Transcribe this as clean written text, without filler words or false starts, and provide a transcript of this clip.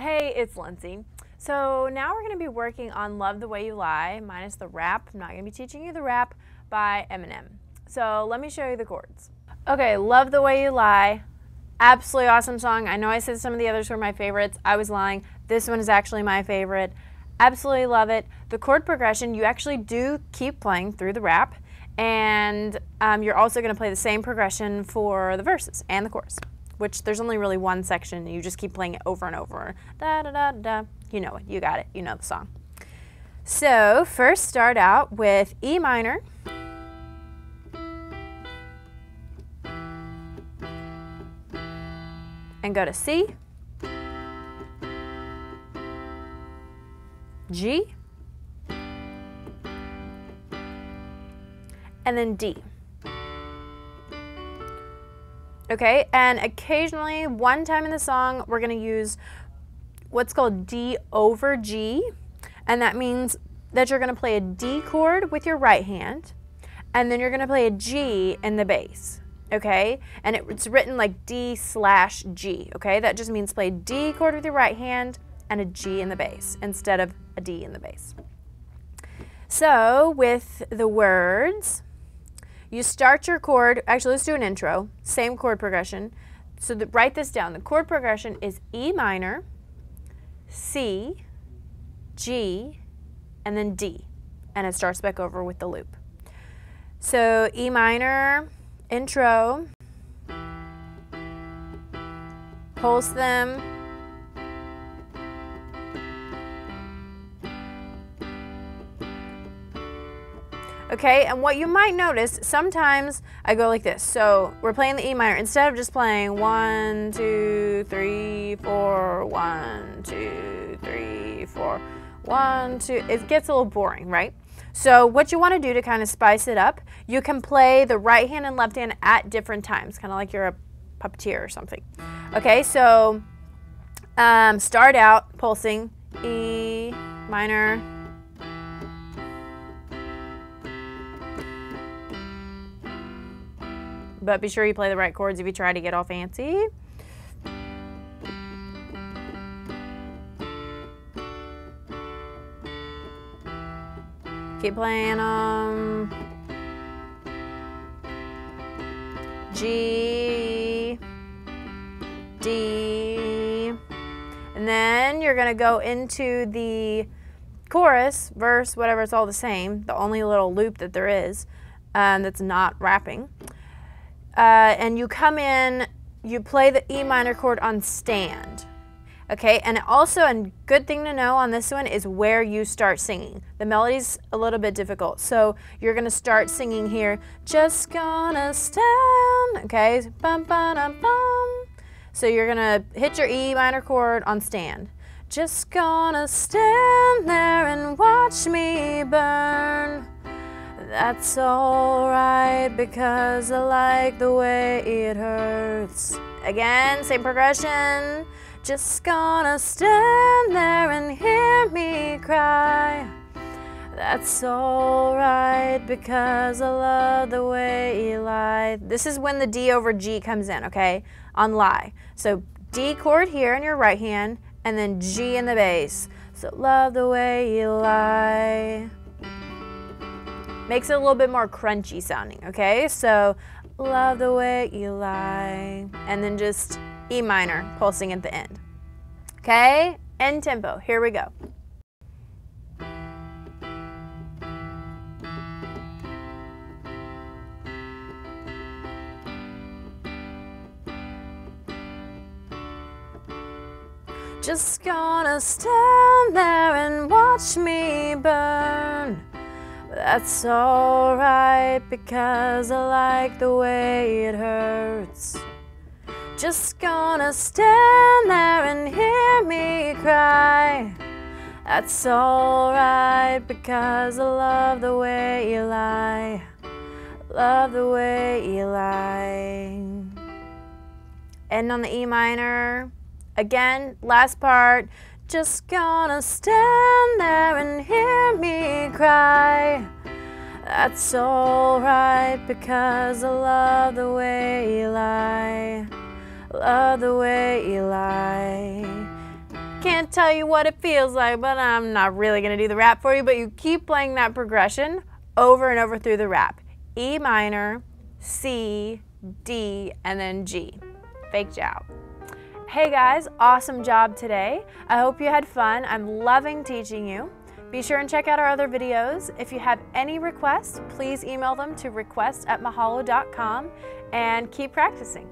Hey, it's Lindsay. So now we're going to be working on Love the Way You Lie, minus the rap. I'm not going to be teaching you the rap by Eminem. So let me show you the chords. Okay, Love the Way You Lie. Absolutely awesome song. I know I said some of the others were my favorites. I was lying. This one is actually my favorite. Absolutely love it. The chord progression, you actually do keep playing through the rap, and you're also going to play the same progression for the verses and the chorus, which there's only really one section. You just keep playing it over and over. Da, da, da, da. You know it. You got it. You know the song. So first start out with E minor. And go to C, G, and then D. Okay, and occasionally, one time in the song, we're going to use what's called D over G, and that means that you're going to play a D chord with your right hand, and then you're going to play a G in the bass. Okay, and it's written like D/G, okay? That just means play D chord with your right hand and a G in the bass instead of a D in the bass. So with the words, you start your chord, actually let's do an intro, same chord progression. So write this down, the chord progression is E minor, C, G, and then D, and it starts back over with the loop. So E minor, intro, pulse them, okay, and what you might notice, sometimes I go like this. So we're playing the E minor, instead of just playing 1, 2, 3, 4, 1, 2, 3, 4, 1, 2, it gets a little boring, right? So what you want to do to kind of spice it up, you can play the right hand and left hand at different times, kind of like you're a puppeteer or something. Okay, so start out pulsing E minor, but be sure you play the right chords if you try to get all fancy. Keep playing G, D, and then you're going to go into the chorus, verse, whatever, it's all the same, the only little loop that there is that's not rapping. And you come in, you play the E minor chord on stand. Okay, and also a good thing to know on this one is where you start singing. The melody's a little bit difficult, so you're gonna start singing here, just gonna stand, okay, bum, ba, dum, bum. So you're gonna hit your E minor chord on stand. Just gonna stand there and watch me burn. That's alright because I like the way it hurts. Again, same progression. Just gonna stand there and hear me cry. That's alright because I love the way you lie. This is when the D over G comes in, okay, on lie. So D chord here in your right hand and then G in the bass. So love the way you lie. Makes it a little bit more crunchy sounding, okay? So love the way you lie. And then just E minor, pulsing at the end. Okay, end tempo, here we go. Just gonna stand there and watch me burn. That's alright because I like the way it hurts. Just gonna stand there and hear me cry. That's alright because I love the way you lie. Love the way you lie. End on the E minor. Again, last part. Just gonna stand there and hear me cry. That's alright because I love the way you lie. Love the way you lie. Can't can't tell you what it feels like, but I'm not really going to do the rap for you, but you keep playing that progression over and over through the rap. E minor, C, D, and then G. Fake job. Hey guys, awesome job today. I hope you had fun. I'm loving teaching you. Be sure and check out our other videos. If you have any requests, please email them to request@mahalo.com and keep practicing.